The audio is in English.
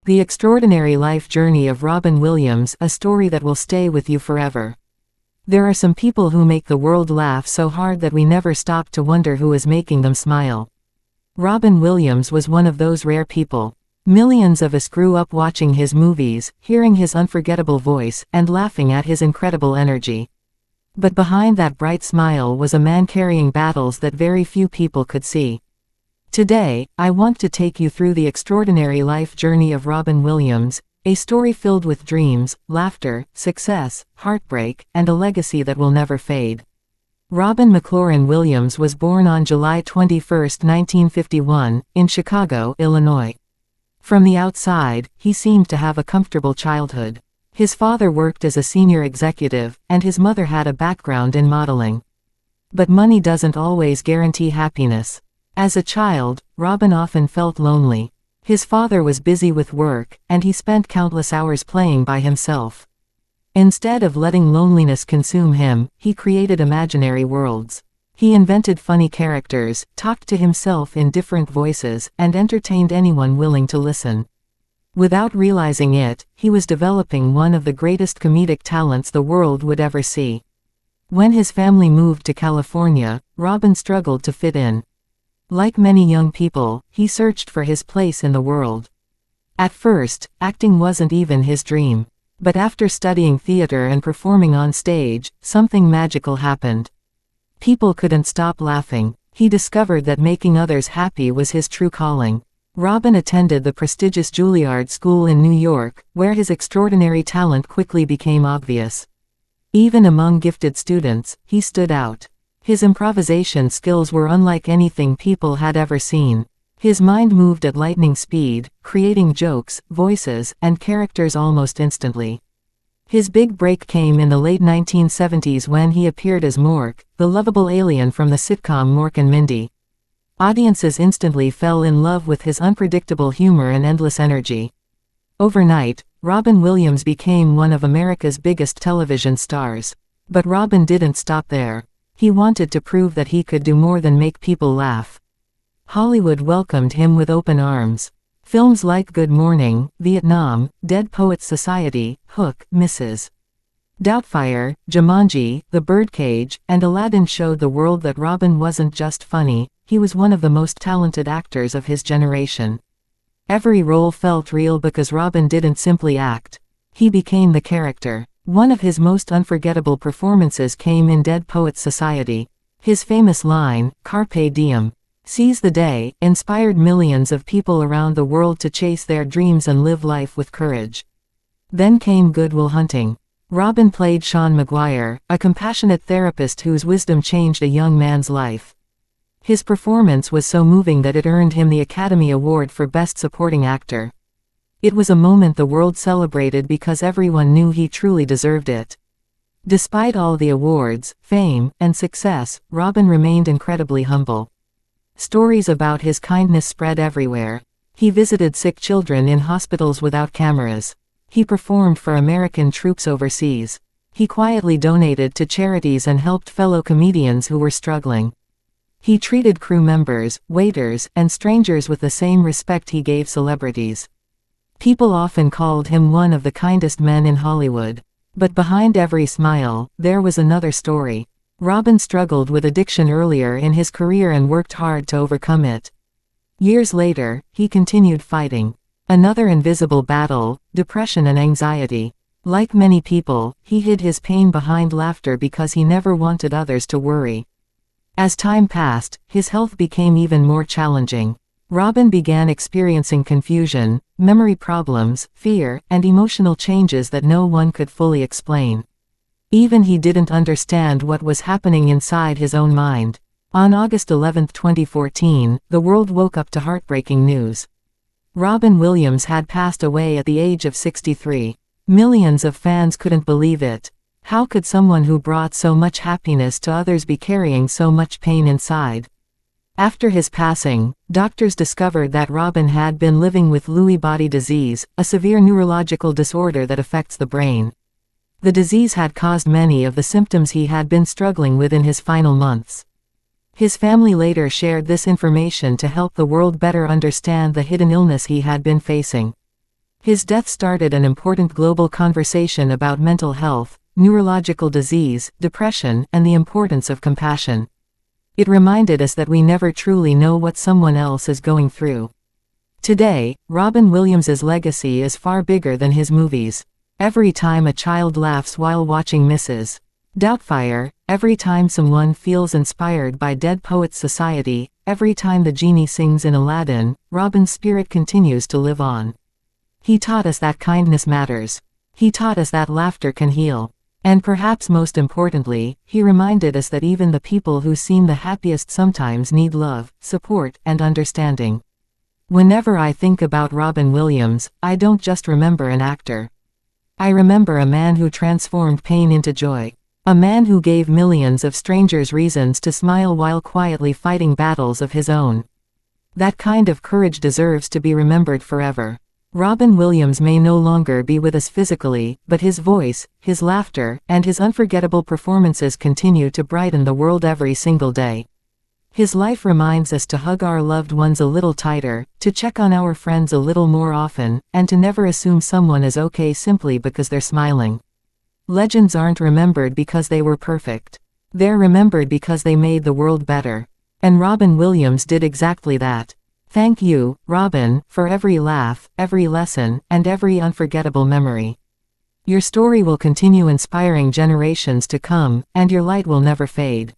The Extraordinary Life Journey of Robin Williams, a story that will stay with you forever. There are some people who make the world laugh so hard that we never stop to wonder who is making them smile. Robin Williams was one of those rare people. Millions of us grew up watching his movies, hearing his unforgettable voice, and laughing at his incredible energy. But behind that bright smile was a man carrying battles that very few people could see. Today, I want to take you through the extraordinary life journey of Robin Williams, a story filled with dreams, laughter, success, heartbreak, and a legacy that will never fade. Robin McLaurin Williams was born on July 21, 1951, in Chicago, Illinois. From the outside, he seemed to have a comfortable childhood. His father worked as a senior executive, and his mother had a background in modeling. But money doesn't always guarantee happiness. As a child, Robin often felt lonely. His father was busy with work, and he spent countless hours playing by himself. Instead of letting loneliness consume him, he created imaginary worlds. He invented funny characters, talked to himself in different voices, and entertained anyone willing to listen. Without realizing it, he was developing one of the greatest comedic talents the world would ever see. When his family moved to California, Robin struggled to fit in. Like many young people, he searched for his place in the world. At first, acting wasn't even his dream. But after studying theater and performing on stage, something magical happened. People couldn't stop laughing. He discovered that making others happy was his true calling. Robin attended the prestigious Juilliard School in New York, where his extraordinary talent quickly became obvious. Even among gifted students, he stood out. His improvisation skills were unlike anything people had ever seen. His mind moved at lightning speed, creating jokes, voices, and characters almost instantly. His big break came in the late 1970s when he appeared as Mork, the lovable alien from the sitcom Mork and Mindy. Audiences instantly fell in love with his unpredictable humor and endless energy. Overnight, Robin Williams became one of America's biggest television stars. But Robin didn't stop there. He wanted to prove that he could do more than make people laugh. Hollywood welcomed him with open arms. Films like Good Morning, Vietnam, Dead Poets Society, Hook, Mrs. Doubtfire, Jumanji, The Birdcage, and Aladdin showed the world that Robin wasn't just funny, he was one of the most talented actors of his generation. Every role felt real because Robin didn't simply act. He became the character. One of his most unforgettable performances came in Dead Poets Society. His famous line, "Carpe diem," seize the day, inspired millions of people around the world to chase their dreams and live life with courage. Then came Good Will Hunting. Robin played Sean McGuire, a compassionate therapist whose wisdom changed a young man's life. His performance was so moving that it earned him the Academy Award for Best Supporting Actor. It was a moment the world celebrated because everyone knew he truly deserved it. Despite all the awards, fame, and success, Robin remained incredibly humble. Stories about his kindness spread everywhere. He visited sick children in hospitals without cameras. He performed for American troops overseas. He quietly donated to charities and helped fellow comedians who were struggling. He treated crew members, waiters, and strangers with the same respect he gave celebrities. People often called him one of the kindest men in Hollywood. But behind every smile, there was another story. Robin struggled with addiction earlier in his career and worked hard to overcome it. Years later, he continued fighting another invisible battle, depression and anxiety. Like many people, he hid his pain behind laughter because he never wanted others to worry. As time passed, his health became even more challenging. Robin began experiencing confusion, memory problems, fear, and emotional changes that no one could fully explain. Even he didn't understand what was happening inside his own mind. On August 11, 2014, the world woke up to heartbreaking news. Robin Williams had passed away at the age of 63. Millions of fans couldn't believe it. How could someone who brought so much happiness to others be carrying so much pain inside? After his passing, doctors discovered that Robin had been living with Lewy body disease, a severe neurological disorder that affects the brain. The disease had caused many of the symptoms he had been struggling with in his final months. His family later shared this information to help the world better understand the hidden illness he had been facing. His death started an important global conversation about mental health, neurological disease, depression, and the importance of compassion. It reminded us that we never truly know what someone else is going through. Today, Robin Williams's legacy is far bigger than his movies. Every time a child laughs while watching Mrs. Doubtfire, every time someone feels inspired by Dead Poets Society, every time the genie sings in Aladdin, Robin's spirit continues to live on. He taught us that kindness matters. He taught us that laughter can heal. And perhaps most importantly, he reminded us that even the people who seem the happiest sometimes need love, support, and understanding. Whenever I think about Robin Williams, I don't just remember an actor. I remember a man who transformed pain into joy. A man who gave millions of strangers reasons to smile while quietly fighting battles of his own. That kind of courage deserves to be remembered forever. Robin Williams may no longer be with us physically, but his voice, his laughter, and his unforgettable performances continue to brighten the world every single day. His life reminds us to hug our loved ones a little tighter, to check on our friends a little more often, and to never assume someone is okay simply because they're smiling. Legends aren't remembered because they were perfect. They're remembered because they made the world better. And Robin Williams did exactly that. Thank you, Robin, for every laugh, every lesson, and every unforgettable memory. Your story will continue inspiring generations to come, and your light will never fade.